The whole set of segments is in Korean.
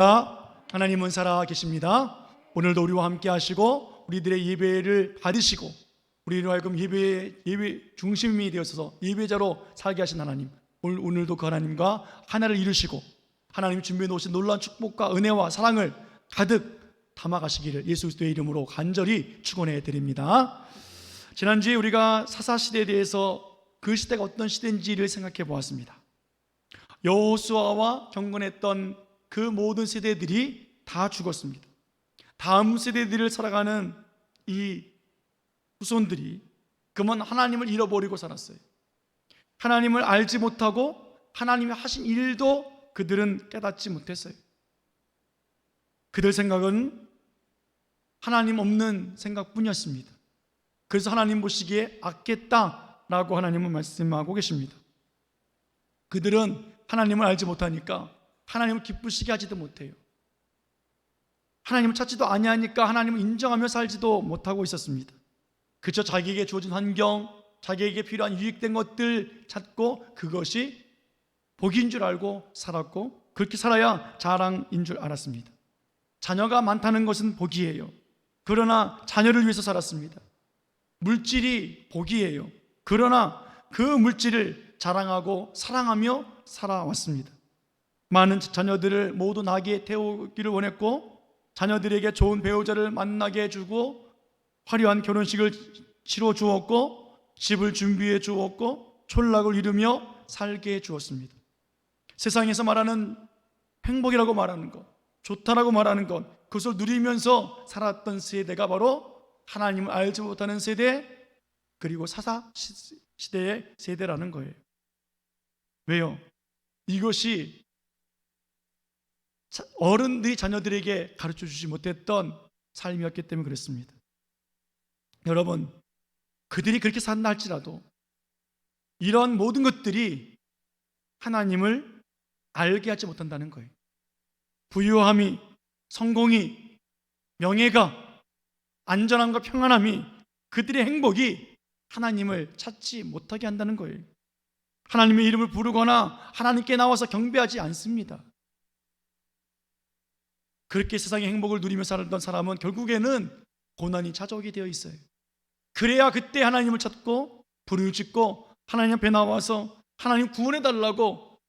하나님은 살아 계십니다. 오늘도 우리와 함께 하시고 우리들의 예배를 받으시고 우리로 하여금 예배 중심이 되어서 예배자로 살게 하신 하나님, 오늘도 그 하나님과 하나를 이루시고 하나님이 준비해 놓으신 놀라운 축복과 은혜와 사랑을 가득 담아가시기를 예수 그리스도의 이름으로 간절히 축원해 드립니다. 지난주에 우리가 사사시대에 대해서 그 시대가 어떤 시대인지를 생각해 보았습니다. 여호수아와 경건했던 그 모든 세대들이 다 죽었습니다. 다음 세대들을 살아가는 이 후손들이 그만 하나님을 잃어버리고 살았어요. 하나님을 알지 못하고 하나님이 하신 일도 그들은 깨닫지 못했어요. 그들 생각은 하나님 없는 생각뿐이었습니다. 그래서 하나님 보시기에 악했다라고 하나님은 말씀하고 계십니다. 그들은 하나님을 알지 못하니까 하나님을 기쁘시게 하지도 못해요. 하나님을 찾지도 아니하니까 하나님을 인정하며 살지도 못하고 있었습니다. 그저 자기에게 주어진 환경, 자기에게 필요한 유익된 것들 찾고 그것이 복인 줄 알고 살았고, 그렇게 살아야 자랑인 줄 알았습니다. 자녀가 많다는 것은 복이에요. 그러나 자녀를 위해서 살았습니다. 물질이 복이에요. 그러나 그 물질을 자랑하고 사랑하며 살아왔습니다. 많은 자녀들을 모두 나게 태우기를 원했고, 자녀들에게 좋은 배우자를 만나게 해주고, 화려한 결혼식을 치러 주었고, 집을 준비해 주었고, 촌락을 이루며 살게 해 주었습니다. 세상에서 말하는 행복이라고 말하는 것, 좋다라고 말하는 것, 그것을 누리면서 살았던 세대가 바로 하나님을 알지 못하는 세대, 그리고 사사시대의 세대라는 거예요. 왜요? 이것이 어른들이 자녀들에게 가르쳐 주지 못했던 삶이었기 때문에 그렇습니다. 여러분, 그들이 그렇게 산다 할지라도 이런 모든 것들이 하나님을 알게 하지 못한다는 거예요. 부유함이, 성공이, 명예가, 안전함과 평안함이, 그들의 행복이 하나님을 찾지 못하게 한다는 거예요. 하나님의 이름을 부르거나 하나님께 나와서 경배하지 않습니다. 그렇게 세상의 행복을 누리며 살았던 사람은 결국에는 고난이 찾아오게 되어 있어요. 그래야 그때 하나님을 찾고 부르짖고 짓고 하나님 앞에 나와서 하나님 구원해달라고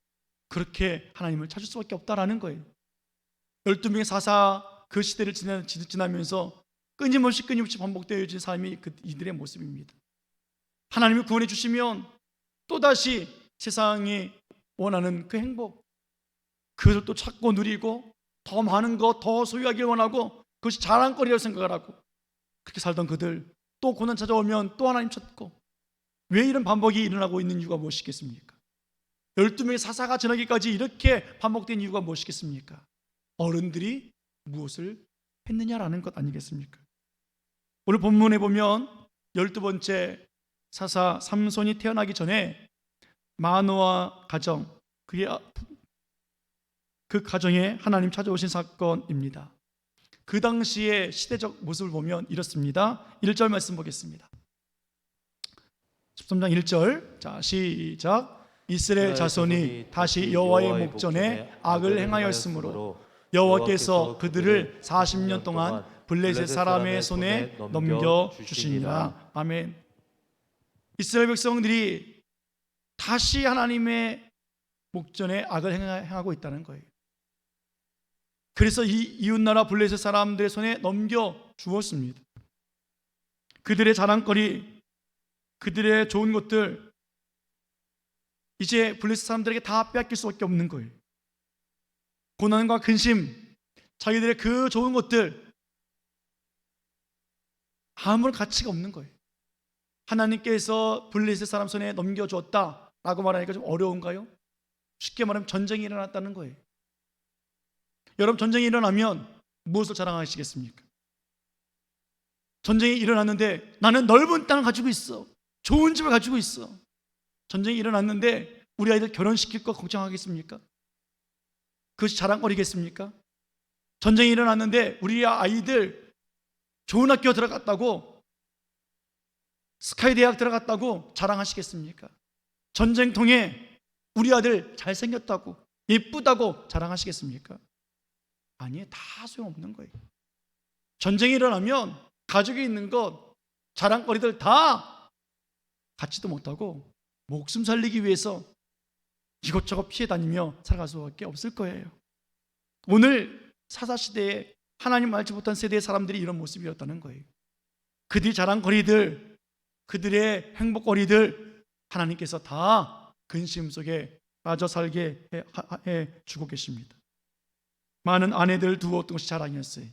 그렇게 하나님을 찾을 수밖에 없다라는 거예요. 12명의 사사 그 시대를 지나면서 끊임없이 반복되어진 삶이 이들의 모습입니다. 하나님이 구원해 주시면 또다시 세상이 원하는 그 행복, 그것을 또 찾고 누리고 더 많은 것, 더 소유하길 원하고 그것이 자랑거리라고 생각을 하고, 그렇게 살던 그들 또 고난 찾아오면 또 하나님 찾고, 왜 이런 반복이 일어나고 있는 이유가 무엇이겠습니까? 12명의 사사가 지나기까지 이렇게 반복된 이유가 무엇이겠습니까? 어른들이 무엇을 했느냐라는 것 아니겠습니까? 오늘 본문에 보면 12번째 사사 삼손이 태어나기 전에 마노아 가정, 그 가정에 하나님 찾아오신 사건입니다. 그 당시의 시대적 모습을 보면 이렇습니다. 1절 말씀 보겠습니다. 13장 1절, 자 시작. 이스라엘 자손이 다시 여호와의 목전에 악을 행하였으므로 여호와께서 그들을 40년 동안 블레셋 사람의 손에 넘겨주시니라. 아멘. 이스라엘 백성들이 다시 하나님의 목전에 악을 행하고 있다는 거예요. 그래서 이 이웃나라 블레셋 사람들의 손에 넘겨주었습니다. 그들의 자랑거리, 그들의 좋은 것들, 이제 블레셋 사람들에게 다 빼앗길 수밖에 없는 거예요. 고난과 근심, 자기들의 그 좋은 것들, 아무런 가치가 없는 거예요. 하나님께서 블레셋 사람 손에 넘겨주었다라고 말하니까 좀 어려운가요? 쉽게 말하면 전쟁이 일어났다는 거예요. 여러분, 전쟁이 일어나면 무엇을 자랑하시겠습니까? 전쟁이 일어났는데 나는 넓은 땅을 가지고 있어, 좋은 집을 가지고 있어. 전쟁이 일어났는데 우리 아이들 결혼시킬 거 걱정하겠습니까? 그것이 자랑거리겠습니까? 전쟁이 일어났는데 우리 아이들 좋은 학교 들어갔다고, 스카이 대학 들어갔다고 자랑하시겠습니까? 전쟁 통해 우리 아들 잘생겼다고, 예쁘다고 자랑하시겠습니까? 아니에요. 다 소용없는 거예요. 전쟁이 일어나면 가족이 있는 것, 자랑거리들 다 갖지도 못하고 목숨 살리기 위해서 이것저것 피해 다니며 살아갈 수밖에 없을 거예요. 오늘 사사시대에 하나님 알지 못한 세대의 사람들이 이런 모습이었다는 거예요. 그들이 자랑거리들, 그들의 행복거리들 하나님께서 다 근심 속에 빠져 살게 해주고 계십니다. 많은 아내들 두었던 것이 자랑이었어요.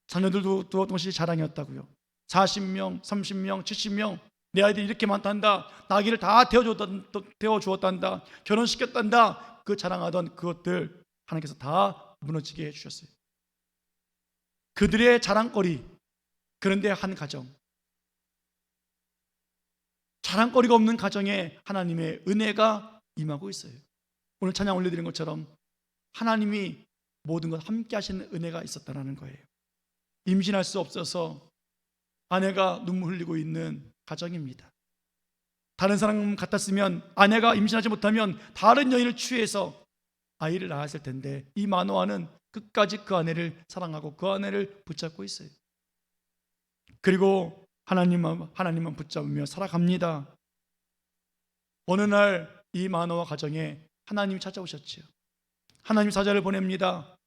자녀들 두었던 것이 자랑이었다고요. 40명, 30명, 70명 내 아이들이 이렇게 많단다, 나귀를 다 태워주었단다, 결혼시켰단다, 그 자랑하던 그것들 하나님께서 다 무너지게 해주셨어요. 그들의 자랑거리. 그런데 한 가정, 자랑거리가 없는 가정에 하나님의 은혜가 임하고 있어요. 오늘 찬양 올려드린 것처럼 하나님이 모든 것 함께 하시는 은혜가 있었다는 거예요. 임신할 수 없어서 아내가 눈물 흘리고 있는 가정입니다. 다른 사람 같았으면 아내가 임신하지 못하면 다른 여인을 취해서 아이를 낳았을 텐데, 이 마노아는 끝까지 그 아내를 사랑하고 그 아내를 붙잡고 있어요. 그리고 하나님만 붙잡으며 살아갑니다. 어느 날 이 마노아 가정에 하나님이 찾아오셨지요. 하나님 사자를 보냅니다.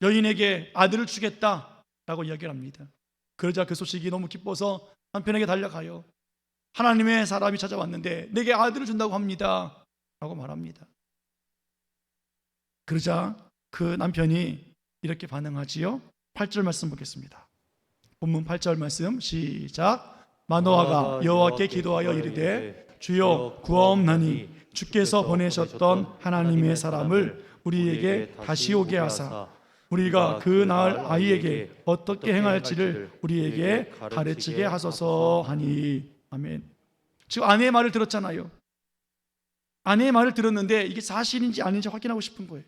여인에게 아들을 주겠다라고 이야기를 합니다. 그러자 그 소식이 너무 기뻐서 남편에게 달려가요. 하나님의 사람이 찾아왔는데 내게 아들을 준다고 합니다 라고 말합니다. 그러자 그 남편이 이렇게 반응하지요. 8절 말씀 보겠습니다. 본문 8절 말씀 시작. 마노아가 여호와께 기도하여 이르되 주여 구하옵나니 주께서 보내셨던 하나님의 사람을 우리에게 다시 오게 하사 우리가 그 낳을 아이에게 어떻게 행할지를 우리에게 가르치게 하소서 하니. 아멘. 지금 아내의 말을 들었잖아요. 아내의 말을 들었는데 이게 사실인지 아닌지 확인하고 싶은 거예요.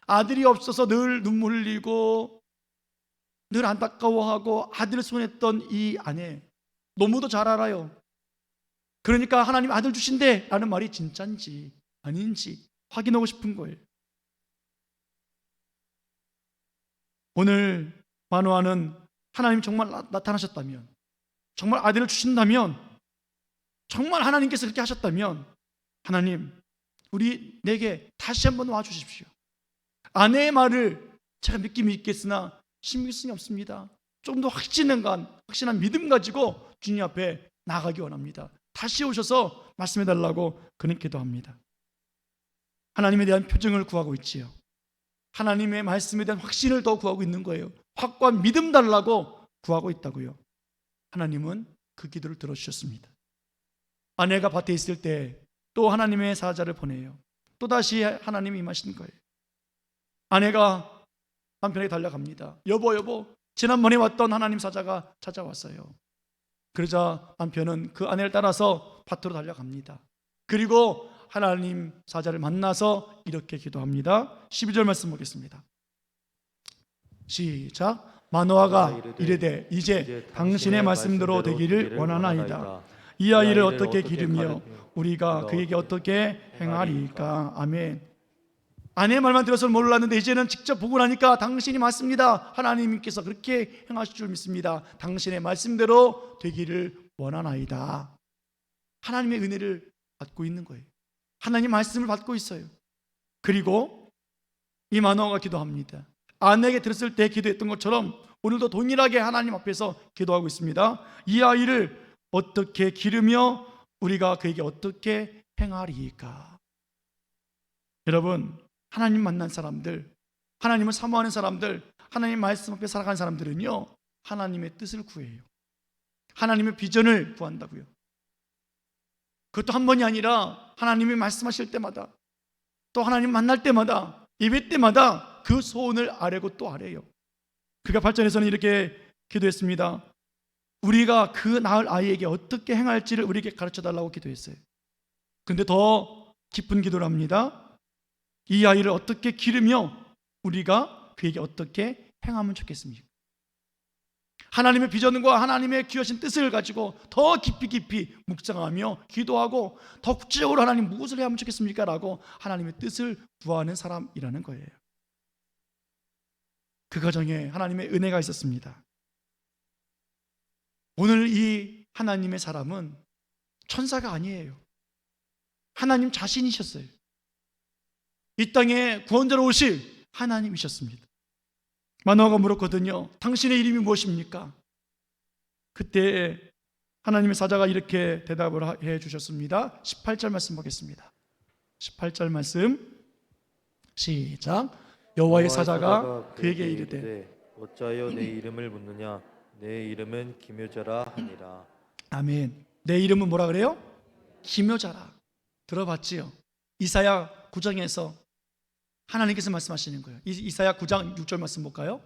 아들이 없어서 늘 눈물 흘리고 늘 안타까워하고 아들을 소원했던 이 아내, 너무도 잘 알아요. 그러니까 하나님 아들 주신대 라는 말이 진짜인지 아닌지 확인하고 싶은 거예요. 오늘 마노아는 하나님 정말 나타나셨다면, 정말 아들을 주신다면, 정말 하나님께서 이렇게 하셨다면, 하나님 내게 다시 한번 와주십시오. 아내의 말을 제가 믿긴 믿겠으나 신빙성이 없습니다. 좀 더 확신한 믿음 가지고 주님 앞에 나가기 원합니다. 다시 오셔서 말씀해달라고 그는 기도합니다. 하나님에 대한 표정을 구하고 있지요. 하나님의 말씀에 대한 확신을 더 구하고 있는 거예요. 확고한 믿음 달라고 구하고 있다고요. 하나님은 그 기도를 들어주셨습니다. 아내가 밭에 있을 때 또 하나님의 사자를 보내요. 또다시 하나님이 임하신 거예요. 아내가 남편에게 달려갑니다. 여보, 지난번에 왔던 하나님 사자가 찾아왔어요. 그러자 남편은 그 아내를 따라서 밭으로 달려갑니다. 그리고 하나님 사자를 만나서 이렇게 기도합니다. 12절 말씀 보겠습니다. 시작. 마노아가 이르되 이제 당신의 말씀대로 되기를 원하나이다. 이 아이를 어떻게 기르며 우리가 그에게 어떻게 행하리까. 아멘. 아내의 말만 들어서 몰랐는데 이제는 직접 보고 나니까 당신이 맞습니다. 하나님께서 그렇게 행하실 줄 믿습니다. 당신의 말씀대로 되기를 원하나이다. 하나님의 은혜를 받고 있는 거예요. 하나님 말씀을 받고 있어요. 그리고 이 마노아가 기도합니다. 아내에게 들었을 때 기도했던 것처럼 오늘도 동일하게 하나님 앞에서 기도하고 있습니다. 이 아이를 어떻게 기르며 우리가 그에게 어떻게 행하리까. 여러분, 하나님 만난 사람들, 하나님을 사모하는 사람들, 하나님 말씀 앞에 살아가는 사람들은요, 하나님의 뜻을 구해요. 하나님의 비전을 구한다고요. 그것도 한 번이 아니라 하나님이 말씀하실 때마다, 또 하나님 만날 때마다, 예배 때마다 그 소원을 아뢰고 또 아뢰요. 그가 8절에서는 이렇게 기도했습니다. 우리가 그 낳을 아이에게 어떻게 행할지를 우리에게 가르쳐달라고 기도했어요. 근데 더 깊은 기도를 합니다. 이 아이를 어떻게 기르며 우리가 그에게 어떻게 행하면 좋겠습니까? 하나님의 비전과 하나님의 귀하신 뜻을 가지고 더 깊이 묵상하며 기도하고 더 구체적으로 하나님 무엇을 해야 하면 좋겠습니까? 라고 하나님의 뜻을 구하는 사람이라는 거예요. 그 가정에 하나님의 은혜가 있었습니다. 오늘 이 하나님의 사람은 천사가 아니에요. 하나님 자신이셨어요. 이 땅에 구원자로 오실 하나님이셨습니다. 마노아가 물었거든요. 당신의 이름이 무엇입니까? 그때 하나님의 사자가 이렇게 대답을 해 주셨습니다. 18절 말씀 보겠습니다. 18절 말씀 시작. 여호와의 사자가 그에게 이르되 어찌하여 내 이름을 묻느냐? 내 이름은 기묘자라 하니라. 아멘. 내 이름은 뭐라 그래요? 기묘자라. 들어봤지요? 이사야 9장에서 하나님께서 말씀하시는 거예요. 이사야 9장 6절 말씀 볼까요?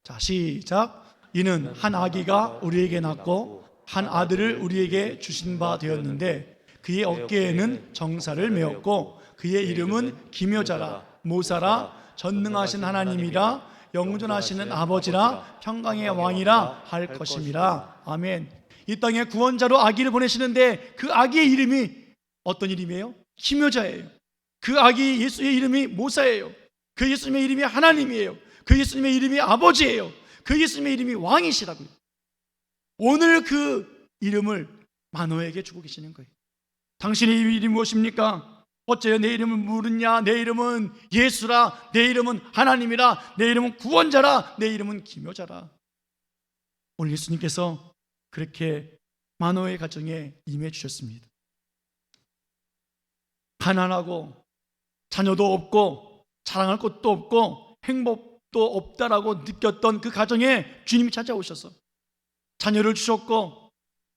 자, 시작. 이는 한 아기가 우리에게 낳고 한 아들을 우리에게 주신 바 되었는데 그의 어깨에는 정사를 메었고 그의 이름은 기묘자라, 모사라, 전능하신 하나님이라, 영존하시는 아버지라, 평강의 왕이라 할 것임이라. 아멘. 이 땅에 구원자로 아기를 보내시는데 그 아기의 이름이 어떤 이름이에요? 기묘자예요. 그 아기 예수의 이름이 모사예요. 그 예수님의 이름이 하나님이에요. 그 예수님의 이름이 아버지예요. 그 예수님의 이름이 왕이시라고요. 오늘 그 이름을 마노에게 주고 계시는 거예요. 당신의 이름이 무엇입니까? 어째요 내 이름을 물으냐? 내 이름은 예수라, 내 이름은 하나님이라, 내 이름은 구원자라, 내 이름은 기묘자라. 오늘 예수님께서 그렇게 마노의 가정에 임해 주셨습니다. 가난하고 자녀도 없고 자랑할 것도 없고 행복도 없다라고 느꼈던 그 가정에 주님이 찾아오셔서 자녀를 주셨고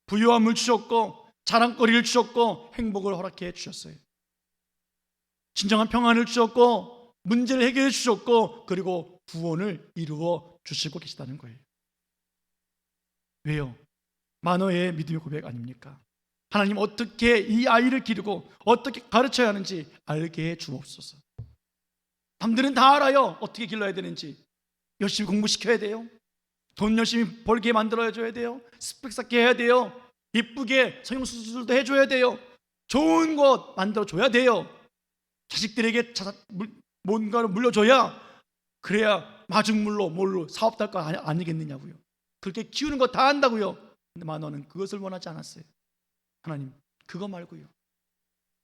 부유함을 주셨고 자랑거리를 주셨고 행복을 허락해 주셨어요. 진정한 평안을 주셨고 문제를 해결해 주셨고 그리고 구원을 이루어 주시고 계시다는 거예요. 왜요? 마노의 믿음의 고백 아닙니까? 하나님 어떻게 이 아이를 기르고 어떻게 가르쳐야 하는지 알게 해 주옵소서. 남들은 다 알아요. 어떻게 길러야 되는지. 열심히 공부시켜야 돼요. 돈 열심히 벌게 만들어줘야 돼요. 스펙 쌓게 해야 돼요. 예쁘게 성형수술도 해줘야 돼요. 좋은 것 만들어줘야 돼요. 자식들에게 뭔가를 물려줘야 그래야 마중물로 뭘로 사업 달 거 아니겠느냐고요. 그렇게 키우는 거 다 한다고요. 근데 마노는 그것을 원하지 않았어요. 하나님 그거 말고요.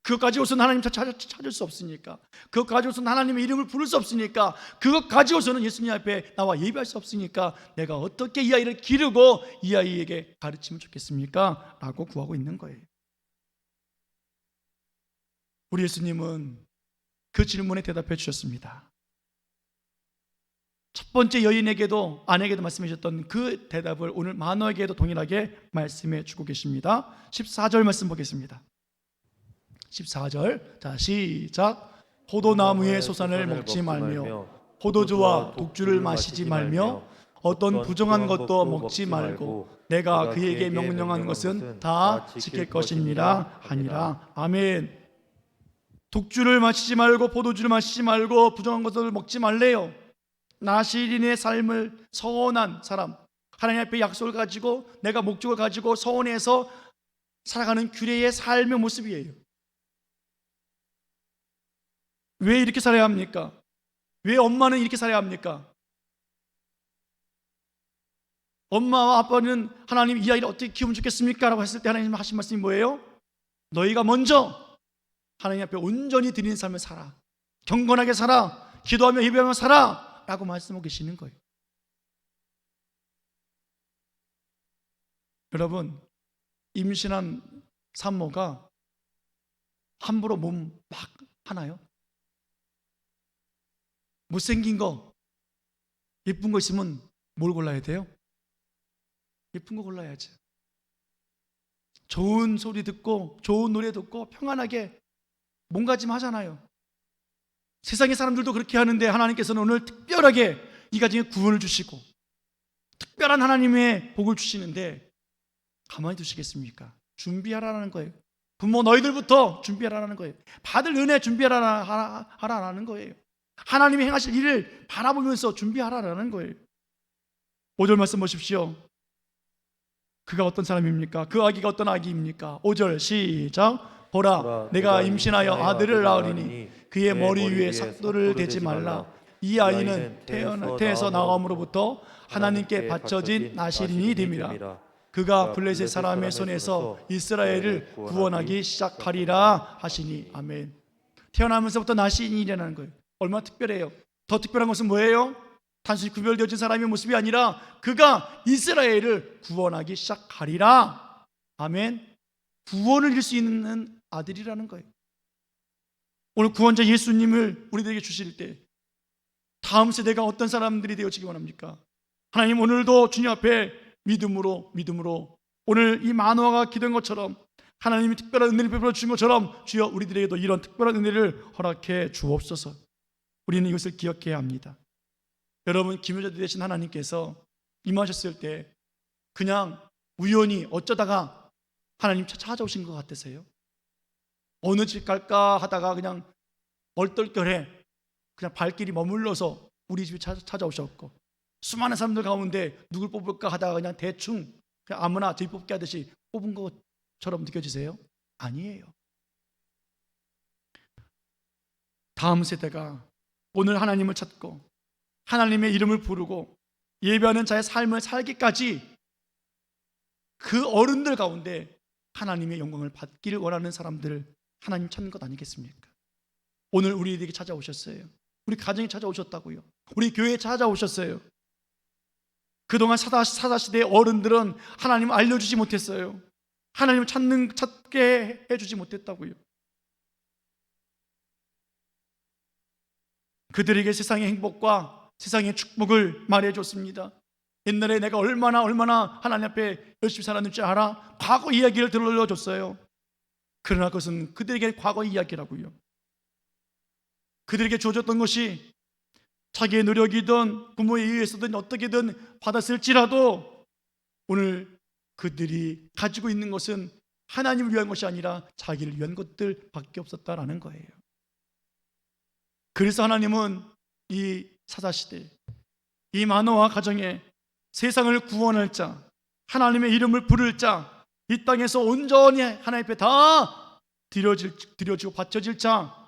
그것 가지고서는 하나님 찾을 수 없으니까, 그것 가지고서는 하나님의 이름을 부를 수 없으니까, 그것 가지고서는 예수님 앞에 나와 예배할 수 없으니까 내가 어떻게 이 아이를 기르고 이 아이에게 가르치면 좋겠습니까? 라고 구하고 있는 거예요. 우리 예수님은 그 질문에 대답해 주셨습니다. 첫 번째 여인에게도 아내에게도 말씀해 주셨던 그 대답을 오늘 마노에게도 동일하게 말씀해 주고 계십니다. 14절 말씀 보겠습니다. 14절 자 시작. 포도나무의 소산을 먹지 말며 포도주와 독주를 마시지 말며 어떤 부정한 것도 먹지 말고 내가 그에게 명령한 것은 다 지킬 것이니라 하니라. 아멘. 독주를 마시지 말고 포도주를 마시지 말고 부정한 것을 먹지 말래요. 나시린의 삶을 서원한 사람, 하나님 앞에 약속을 가지고 내가 목적을 가지고 서원해서 살아가는 규례의 삶의 모습이에요. 왜 이렇게 살아야 합니까? 왜 엄마는 이렇게 살아야 합니까? 엄마와 아빠는 하나님 이 아이를 어떻게 키우면 좋겠습니까? 라고 했을 때 하나님 하신 말씀이 뭐예요? 너희가 먼저 하나님 앞에 온전히 드리는 삶을 살아, 경건하게 살아, 기도하며 예배하며 살아 라고 말씀하고 계시는 거예요. 여러분, 임신한 산모가 함부로 몸 막 하나요? 못생긴 거, 예쁜 거 있으면 뭘 골라야 돼요? 예쁜 거 골라야지. 좋은 소리 듣고 좋은 노래 듣고 평안하게 몸가짐 하잖아요. 세상의 사람들도 그렇게 하는데 하나님께서는 오늘 특별하게 이 가정에 구원을 주시고 특별한 하나님의 복을 주시는데 가만히 두시겠습니까? 준비하라는 거예요. 부모 너희들부터 준비하라는 거예요. 받을 은혜 준비하라는 거예요. 하나님이 행하실 일을 바라보면서 준비하라는 거예요. 5절 말씀 보십시오. 그가 어떤 사람입니까? 그 아기가 어떤 아기입니까? 5절 시작. 보라 내가 임신하여 아들을 낳으리니 그의 머리 위에 삭도를 대지 말라. 이 아이는 태에서 나옴으로부터 하나님께 바쳐진 나실인이 됨이라. 그가 블레셋 사람의 손에서 이스라엘을 구원하기 시작하리라 하시니. 아멘. 태어나면서부터 나실인이라는 거예요. 얼마나 특별해요. 더 특별한 것은 뭐예요? 단순히 구별되어진 사람의 모습이 아니라 그가 이스라엘을 구원하기 시작하리라. 아멘. 구원을 줄 수 있는 아들이라는 거예요. 오늘 구원자 예수님을 우리들에게 주실 때 다음 세대가 어떤 사람들이 되어지기 원합니까? 하나님, 오늘도 주님 앞에 믿음으로 오늘 이 만화가 기도한 것처럼 하나님이 특별한 은혜를 베풀어 주신 것처럼 주여 우리들에게도 이런 특별한 은혜를 허락해 주옵소서. 우리는 이것을 기억해야 합니다. 여러분, 기묘자들 되신 하나님께서 임하셨을 때 그냥 우연히 어쩌다가 하나님 찾아오신 것 같으세요? 어느 집 갈까 하다가 그냥 얼떨결에 그냥 발길이 머물러서 우리 집에 찾아오셨고, 수많은 사람들 가운데 누굴 뽑을까 하다가 그냥 대충 그냥 아무나 저희 뽑기 하듯이 뽑은 것처럼 느껴지세요? 아니에요. 다음 세대가 오늘 하나님을 찾고 하나님의 이름을 부르고 예배하는 자의 삶을 살기까지 그 어른들 가운데 하나님의 영광을 받기를 원하는 사람들을 하나님 찾는 것 아니겠습니까? 오늘 우리에게 찾아오셨어요. 우리 가정에 찾아오셨다고요. 우리 교회에 찾아오셨어요. 그동안 사사시대의 어른들은 하나님을 알려주지 못했어요. 하나님을 찾게 해주지 못했다고요. 그들에게 세상의 행복과 세상의 축복을 말해줬습니다. 옛날에 내가 얼마나 하나님 앞에 열심히 살았는지 알아? 과거 이야기를 들려줬어요. 그러나 그것은 그들에게 과거 이야기라고요. 그들에게 주어졌던 것이 자기의 노력이든 부모에 의해서든 어떻게든 받았을지라도 오늘 그들이 가지고 있는 것은 하나님을 위한 것이 아니라 자기를 위한 것들밖에 없었다라는 거예요. 그래서 하나님은 이 사사시대, 이 만화와 가정에 세상을 구원할 자, 하나님의 이름을 부를 자, 이 땅에서 온전히 하나님 앞에 다 드려지고 바쳐질 자,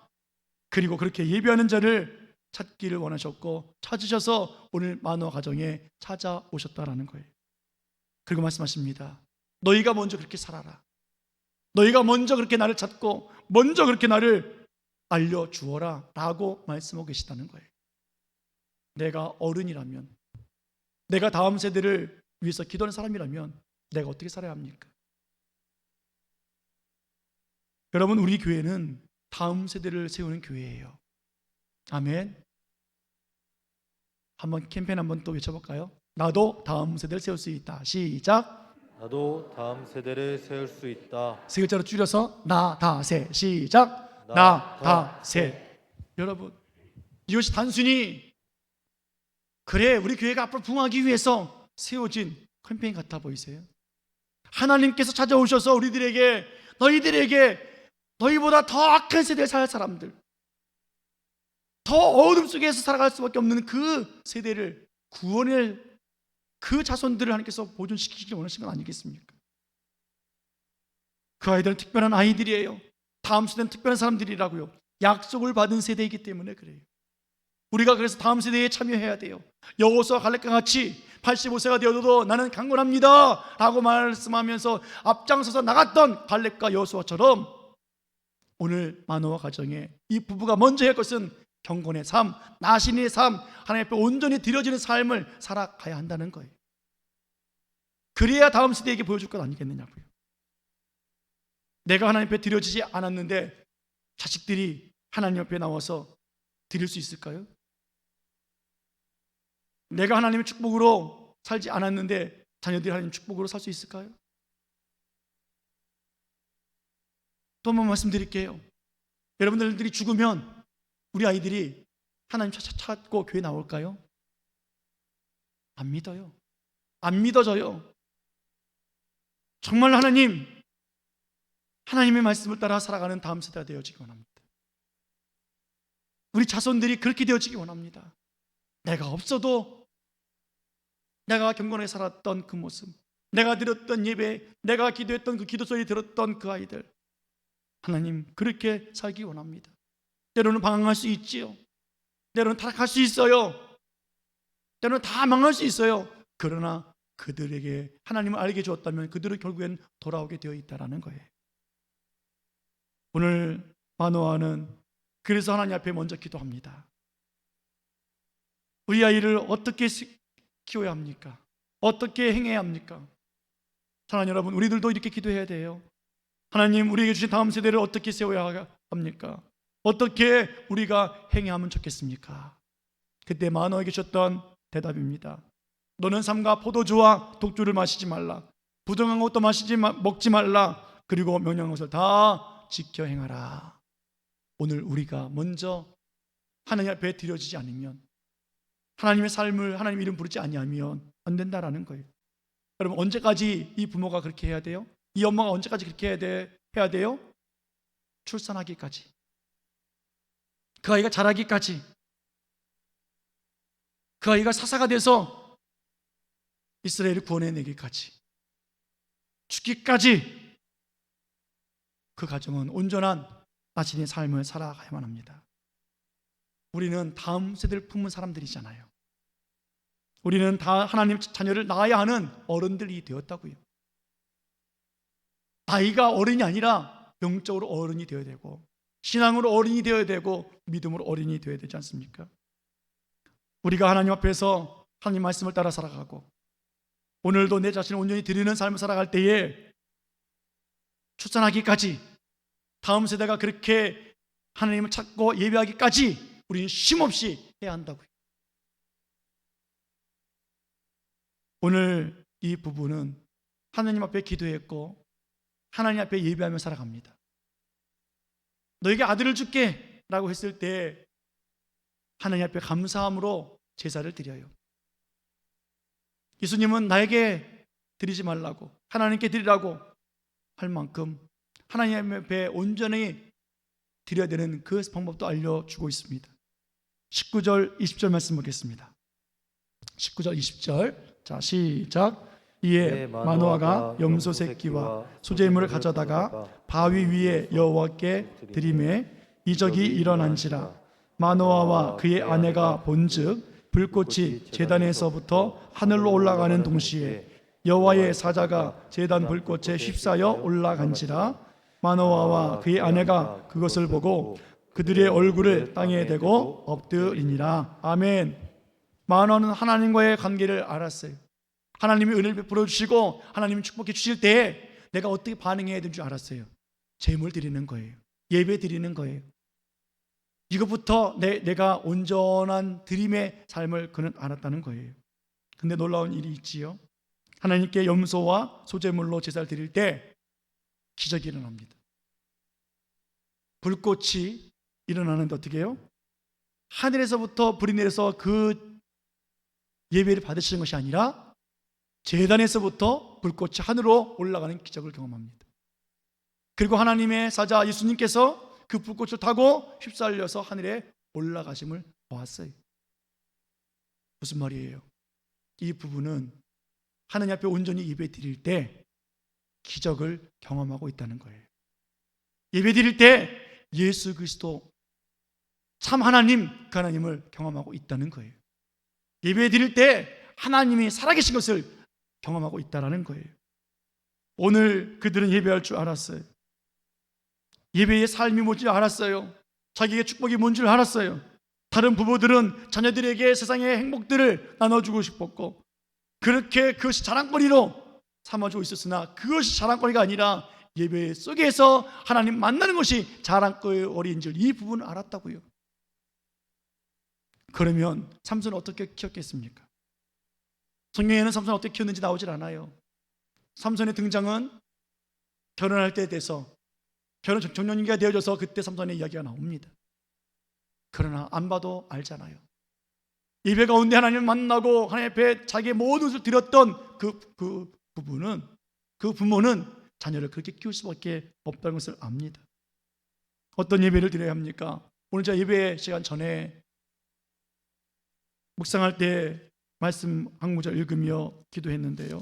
그리고 그렇게 예배하는 자를 찾기를 원하셨고 찾으셔서 오늘 만화 가정에 찾아오셨다라는 거예요. 그리고 말씀하십니다. 너희가 먼저 그렇게 살아라. 너희가 먼저 그렇게 나를 찾고 먼저 그렇게 나를 알려주어라 라고 말씀하고 계시다는 거예요. 내가 어른이라면, 내가 다음 세대를 위해서 기도하는 사람이라면 내가 어떻게 살아야 합니까? 여러분, 우리 교회는 다음 세대를 세우는 교회예요. 아멘. 한번 캠페인 한번 또 외쳐볼까요? 나도 다음 세대를 세울 수 있다. 시작. 나도 다음 세대를 세울 수 있다. 세 글자로 줄여서 나다세. 시작. 나다세. 여러분, 이것이 단순히 그래 우리 교회가 앞으로 부흥하기 위해서 세워진 캠페인 같아 보이세요? 하나님께서 찾아오셔서 우리들에게 너희보다 더 악한 세대에 살 사람들, 더 어둠 속에서 살아갈 수밖에 없는 그 세대를 구원할 그 자손들을 하나님께서 보존시키기 원하시는 건 아니겠습니까? 그 아이들은 특별한 아이들이에요. 다음 세대는 특별한 사람들이라고요. 약속을 받은 세대이기 때문에 그래요. 우리가 그래서 다음 세대에 참여해야 돼요. 여호수아 갈렙과 같이 85세가 되어도 나는 강건합니다 라고 말씀하면서 앞장서서 나갔던 갈렙과 여호수아처럼 오늘 만호와 가정에 이 부부가 먼저 할 것은 경건의 삶, 나신의 삶, 하나님 앞에 온전히 드려지는 삶을 살아가야 한다는 거예요. 그래야 다음 세대에게 보여줄 것 아니겠느냐고요. 내가 하나님 앞에 드려지지 않았는데 자식들이 하나님 앞에 나와서 드릴 수 있을까요? 내가 하나님의 축복으로 살지 않았는데 자녀들이 하나님의 축복으로 살 수 있을까요? 또 한 번 말씀드릴게요. 여러분들이 죽으면 우리 아이들이 하나님 찾고 교회 나올까요? 안 믿어요. 안 믿어져요. 정말 하나님의 말씀을 따라 살아가는 다음 세대가 되어지기 원합니다. 우리 자손들이 그렇게 되어지기 원합니다. 내가 없어도 내가 경건하게 살았던 그 모습, 내가 드렸던 예배, 내가 기도했던 그 기도 소리 들었던 그 아이들, 하나님 그렇게 살기 원합니다. 때로는 방황할 수 있지요. 때로는 타락할 수 있어요. 때로는 다 망할 수 있어요. 그러나 그들에게 하나님을 알게 주었다면 그들은 결국엔 돌아오게 되어 있다라는 거예요. 오늘 마노아는 그래서 하나님 앞에 먼저 기도합니다. 우리 아이를 어떻게 키워야 합니까? 어떻게 행해야 합니까? 사랑하는 여러분, 우리들도 이렇게 기도해야 돼요. 하나님, 우리에게 주신 다음 세대를 어떻게 세워야 합니까? 어떻게 우리가 행해야 하면 좋겠습니까? 그때 마노아에게 주셨던 대답입니다. 너는 삼가 포도주와 독주를 마시지 말라. 부정한 것도 먹지 말라. 그리고 명령한 것을 다 지켜 행하라. 오늘 우리가 먼저 하나님 앞에 드려지지 않으면, 하나님의 삶을 하나님 이름 부르지 아니하면 안 된다라는 거예요. 여러분, 언제까지 이 부모가 그렇게 해야 돼요? 이 엄마가 언제까지 그렇게 해야 돼요? 출산하기까지, 그 아이가 자라기까지, 그 아이가 사사가 돼서 이스라엘을 구원해내기까지, 죽기까지 그 가정은 온전한 자신의 삶을 살아가야만 합니다. 우리는 다음 세대를 품은 사람들이잖아요. 우리는 다 하나님 자녀를 낳아야 하는 어른들이 되었다고요. 나이가 어른이 아니라 영적으로 어른이 되어야 되고, 신앙으로 어른이 되어야 되고, 믿음으로 어른이 되어야 되지 않습니까? 우리가 하나님 앞에서 하나님 말씀을 따라 살아가고, 오늘도 내 자신을 온전히 드리는 삶을 살아갈 때에 출산하기까지, 다음 세대가 그렇게 하나님을 찾고 예배하기까지 우리는 쉼없이 해야 한다고요. 오늘 이 부부는 하나님 앞에 기도했고 하나님 앞에 예배하며 살아갑니다. 너에게 아들을 줄게 라고 했을 때 하나님 앞에 감사함으로 제사를 드려요. 예수님은 나에게 드리지 말라고, 하나님께 드리라고 할 만큼 하나님 앞에 온전히 드려야 되는 그 방법도 알려주고 있습니다. 19절 20절 말씀 보겠습니다. 19절 20절, 자 시작. 이에 마노아가 염소 새끼와 소재물을 가져다가 바위 위에 여호와께 드리매 이적이 일어난지라. 마노아와 그의 아내가 본즉 불꽃이 제단에서부터 하늘로 올라가는 동시에 여호와의 사자가 제단 불꽃에 휩싸여 올라간지라. 마노아와 그의 아내가 그것을 보고 그들의 얼굴을 땅에 대고 엎드리니라. 아멘. 마노아는 하나님과의 관계를 알았어요. 하나님이 은혜를 베풀어 주시고 하나님이 축복해 주실 때 내가 어떻게 반응해야 되는 줄 알았어요. 제물 드리는 거예요. 예배 드리는 거예요. 이것부터 내가 온전한 드림의 삶을 그는 알았다는 거예요. 근데 놀라운 일이 있지요. 하나님께 염소와 소제물로 제사를 드릴 때 기적이 일어납니다. 불꽃이 일어나는데 어떻게 해요? 하늘에서부터 불이 내려서 그 예배를 받으시는 것이 아니라 제단에서부터 불꽃이 하늘로 올라가는 기적을 경험합니다. 그리고 하나님의 사자 예수님께서 그 불꽃을 타고 휩쓸려서 하늘에 올라가심을 보았어요. 무슨 말이에요? 이 부부는 하나님 앞에 온전히 예배 드릴 때 기적을 경험하고 있다는 거예요. 예배 드릴 때 예수 그리스도 참 하나님, 그 하나님을 경험하고 있다는 거예요. 예배 드릴 때 하나님이 살아계신 것을 경험하고 있다는 거예요. 오늘 그들은 예배할 줄 알았어요. 예배의 삶이 뭔지 알았어요. 자기의 축복이 뭔지 알았어요. 다른 부부들은 자녀들에게 세상의 행복들을 나눠주고 싶었고 그렇게 그것이 자랑거리로 삼아주고 있었으나 그것이 자랑거리가 아니라 예배 속에서 하나님 만나는 것이 자랑거리인 줄 이 부부는 알았다고요. 그러면 삼손은 어떻게 키웠겠습니까? 성경에는 삼손을 어떻게 키웠는지 나오질 않아요. 삼손의 등장은 결혼할 때 돼서 결혼 정년기가 되어져서 그때 삼손의 이야기가 나옵니다. 그러나 안 봐도 알잖아요. 예배 가운데 하나님을 만나고 하나님 앞에 자기의 모든 것을 드렸던 그 부부는, 그 부모는 자녀를 그렇게 키울 수밖에 없다는 것을 압니다. 어떤 예배를 드려야 합니까? 오늘 제가 예배 시간 전에 묵상할 때 말씀 한 구절 읽으며 기도했는데요.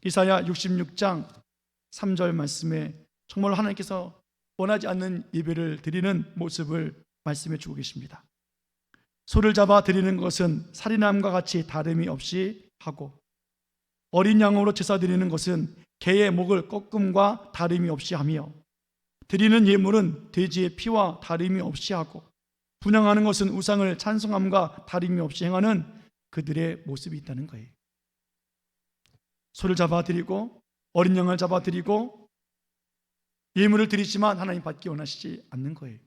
이사야 66장 3절 말씀에 정말 하나님께서 원하지 않는 예배를 드리는 모습을 말씀해 주고 계십니다. 소를 잡아 드리는 것은 살인함과 같이 다름이 없이 하고, 어린 양으로 제사 드리는 것은 개의 목을 꺾음과 다름이 없이 하며, 드리는 예물은 돼지의 피와 다름이 없이 하고, 분향하는 것은 우상을 찬송함과 다름이 없이 행하는 그들의 모습이 있다는 거예요. 소를 잡아 드리고 어린 양을 잡아 드리고 예물을 드리지만 하나님 받기 원하시지 않는 거예요.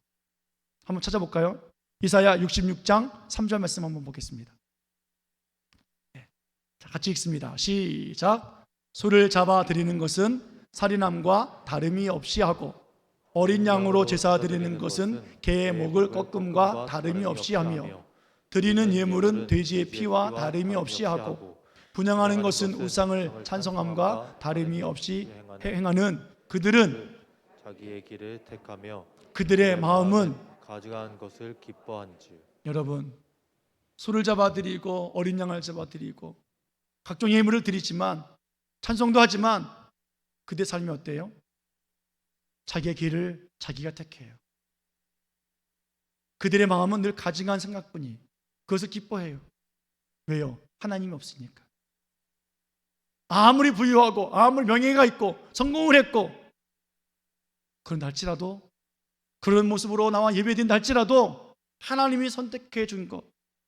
한번 찾아볼까요? 이사야 66장 3절 말씀 한번 보겠습니다. 자, 같이 읽습니다. 시작. 소를 잡아 드리는 것은 살인함과 다름이 없이 하고, 어린 양으로 제사 드리는 것은 개의 목을 꺾음과 다름이 없이 하며, 드리는 예물은 돼지의 피와 다름이 없이 하고, 분향하는 것은 우상을 찬송함과 다름이 없이 행하는 그들은 자기의 길을 택하며 그들의 마음은 가져간 것을 기뻐한지. 여러분, 소를 잡아 드리고 어린 양을 잡아 드리고 각종 예물을 드리지만, 찬송도 하지만 그들의 삶이 어때요? 자기의 길을 자기가 택해요. 그들의 마음은 늘 가증한 생각뿐이, 그것을 기뻐해요. 왜요? 하나님이 없으니까. 아무리 부유하고 아무리 명예가 있고 성공을 했고 그런다 할지라도, 그런 모습으로 나와 예배드린다 할지라도, 하나님이 선택해 준 것,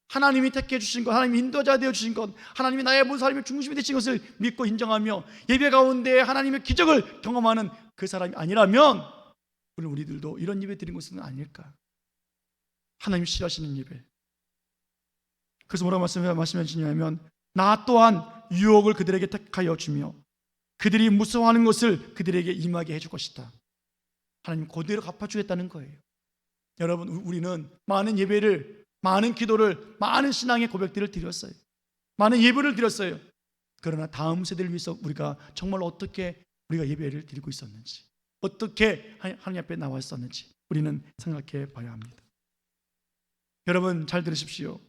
하나님이 택해 주신 것, 하나님이 인도자 되어 주신 것, 하나님이 나의 모든 삶의 중심이 되신 것을 믿고 인정하며 예배 가운데 하나님의 기적을 경험하는 그 사람이 아니라면 우리들도 이런 예배 드린 것은 아닐까. 하나님이 싫어하시는 예배. 그래서 뭐라고 말씀해 주냐면, 나 또한 유혹을 그들에게 택하여 주며 그들이 무서워하는 것을 그들에게 임하게 해줄 것이다. 하나님 그대로 갚아주겠다는 거예요. 여러분, 우리는 많은 예배를, 많은 기도를, 많은 신앙의 고백들을 드렸어요. 많은 예배를 드렸어요. 그러나 다음 세대를 위해서 우리가 정말 어떻게 우리가 예배를 드리고 있었는지, 어떻게 하나님 앞에 나와 있었는지 우리는 생각해 봐야 합니다. 여러분 잘 들으십시오.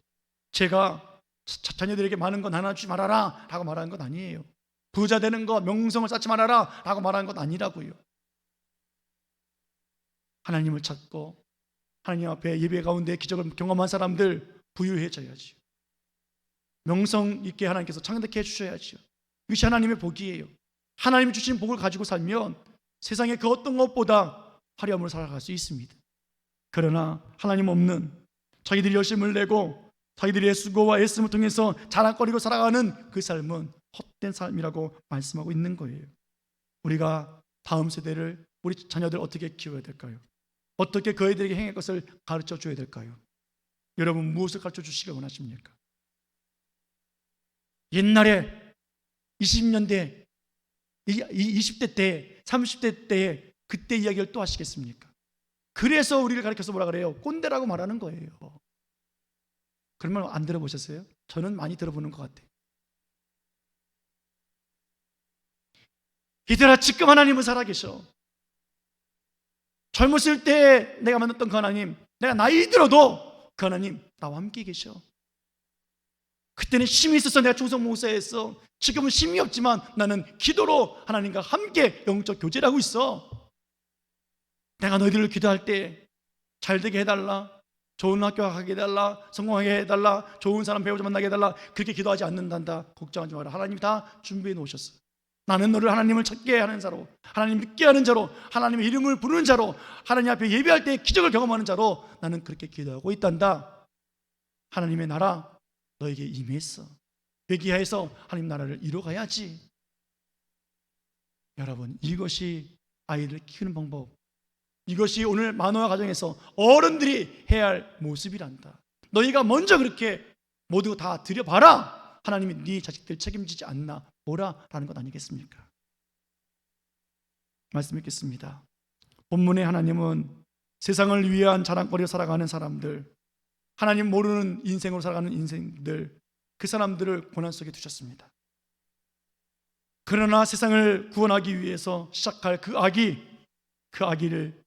제가 자녀들에게 많은 거 나눠주지 말아라 라고 말하는 건 아니에요. 부자 되는 거, 명성을 쌓지 말아라 라고 말하는 건 아니라고요. 하나님을 찾고 하나님 앞에 예배 가운데 기적을 경험한 사람들 부유해져야지. 명성 있게 하나님께서 창대케 해주셔야죠. 이것이 하나님의 복이에요. 하나님이 주신 복을 가지고 살면 세상의 그 어떤 것보다 화려함으로 살아갈 수 있습니다. 그러나 하나님 없는, 자기들이 열심을 내고 자기들의 수고와 애씀을 통해서 자랑거리로 살아가는 그 삶은 헛된 삶이라고 말씀하고 있는 거예요. 우리가 다음 세대를, 우리 자녀들 어떻게 키워야 될까요? 어떻게 그 아이들에게 행할 것을 가르쳐 줘야 될까요? 여러분 무엇을 가르쳐 주시길 원하십니까? 옛날에 20년대, 20대 때, 30대 때에 그때 이야기를 또 하시겠습니까? 그래서 우리를 가르쳐서 뭐라 그래요? 꼰대라고 말하는 거예요. 그러면 안 들어보셨어요? 저는 많이 들어보는 것 같아요. 이들아, 지금 하나님은 살아계셔. 젊었을 때 내가 만났던 그 하나님, 내가 나이 들어도 그 하나님 나와 함께 계셔. 그때는 힘이 있어서 내가 충성 목사였어. 지금은 힘이 없지만 나는 기도로 하나님과 함께 영적 교제를 하고 있어. 내가 너희들을 기도할 때 잘 되게 해달라, 좋은 학교 가게 해달라, 성공하게 해달라, 좋은 사람 배우자 만나게 해달라, 그렇게 기도하지 않는단다. 걱정하지 마라. 하나님이 다 준비해 놓으셨어. 나는 너를 하나님을 찾게 하는 자로, 하나님 믿게 하는 자로, 하나님의 이름을 부르는 자로, 하나님 앞에 예배할 때 기적을 경험하는 자로 나는 그렇게 기도하고 있단다. 하나님의 나라 너에게 임했어. 회개해서 하나님 나라를 이뤄가야지. 여러분, 이것이 아이를 키우는 방법, 이것이 오늘 만호와 가정에서 어른들이 해야 할 모습이란다. 너희가 먼저 그렇게 모두 다 드려봐라. 하나님이 네 자식들 책임지지 않나 보라 라는 것 아니겠습니까? 말씀 읽겠습니다. 본문의 하나님은 세상을 위한 자랑거리로 살아가는 사람들, 하나님 모르는 인생으로 살아가는 인생들, 그 사람들을 고난 속에 두셨습니다. 그러나 세상을 구원하기 위해서 시작할 그 아기를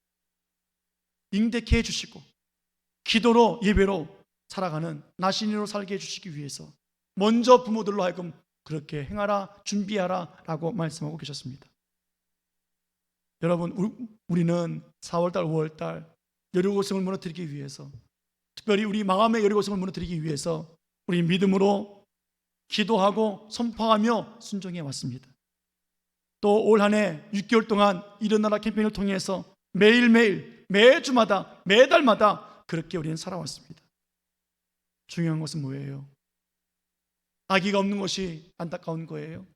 인대케 해주시고 기도로 예배로 살아가는 나신인으로 살게 해주시기 위해서 먼저 부모들로 하여금 그렇게 행하라, 준비하라 라고 말씀하고 계셨습니다. 여러분, 우리는 4월달 5월달 여리고성을 무너뜨리기 위해서 특별히 우리 마음의 여리고성을 무너뜨리기 위해서 우리 믿음으로 기도하고 선포하며 순종해 왔습니다. 또 올 한 해 6개월 동안 일어나라 캠페인을 통해서 매일매일 매주마다 매달마다 그렇게 우리는 살아왔습니다. 중요한 것은 뭐예요? 아기가 없는 것이 안타까운 거예요.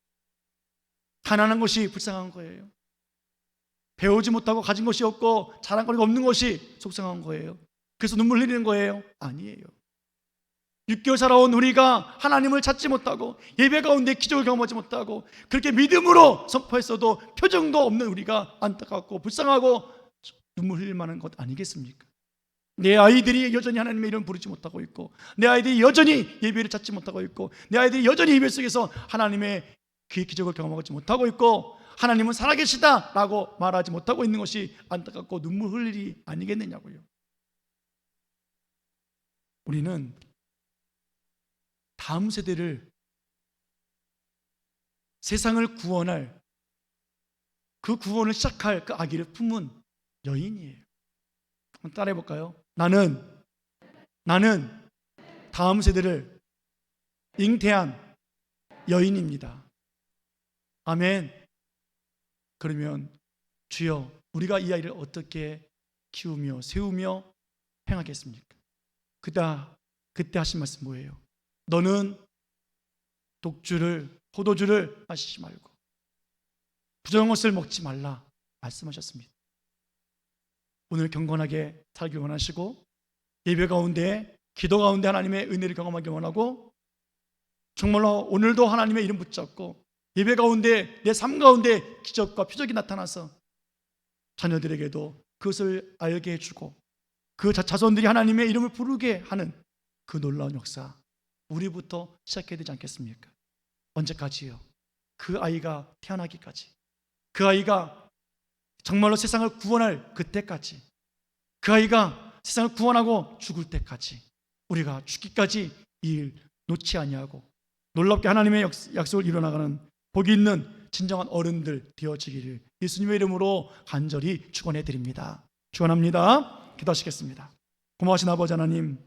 가난한 것이 불쌍한 거예요. 배우지 못하고 가진 것이 없고 자랑거리가 없는 것이 속상한 거예요. 그래서 눈물 흘리는 거예요? 아니에요. 6개월 살아온 우리가 하나님을 찾지 못하고 예배 가운데 기적을 경험하지 못하고 그렇게 믿음으로 선포했어도 표정도 없는 우리가 안타깝고 불쌍하고 눈물 흘릴 만한 것 아니겠습니까? 내 아이들이 여전히 하나님의 이름 부르지 못하고 있고, 내 아이들이 여전히 예배를 찾지 못하고 있고, 내 아이들이 여전히 예배 속에서 하나님의 그 기적을 경험하지 못하고 있고, 하나님은 살아계시다 라고 말하지 못하고 있는 것이 안타깝고 눈물 흘릴 일이 아니겠느냐고요. 우리는 다음 세대를, 세상을 구원할, 그 구원을 시작할 그 아기를 품은 여인이에요. 한번 따라해 볼까요? 나는 다음 세대를 잉태한 여인입니다. 아멘. 그러면 주여, 우리가 이 아이를 어떻게 키우며 세우며 행하겠습니까? 그때 하신 말씀 뭐예요? 너는 독주를, 포도주를 마시지 말고 부정한 것을 먹지 말라 말씀하셨습니다. 오늘 경건하게 살기 원하시고 예배 가운데, 기도 가운데 하나님의 은혜를 경험하기 원하고 정말로 오늘도 하나님의 이름 붙잡고 예배 가운데, 내 삶 가운데 기적과 표적이 나타나서 자녀들에게도 그것을 알게 해주고 그 자손들이 하나님의 이름을 부르게 하는 그 놀라운 역사, 우리부터 시작해야 되지 않겠습니까? 언제까지요? 그 아이가 태어나기까지, 그 아이가 정말로 세상을 구원할 그때까지, 그 아이가 세상을 구원하고 죽을 때까지, 우리가 죽기까지 이 일 놓지 아니하고 놀랍게 하나님의 약속을 이뤄나가는 복이 있는 진정한 어른들 되어지기를 예수님의 이름으로 간절히 축원해 드립니다. 축원합니다. 기도하시겠습니다. 고마우신 아버지 하나님,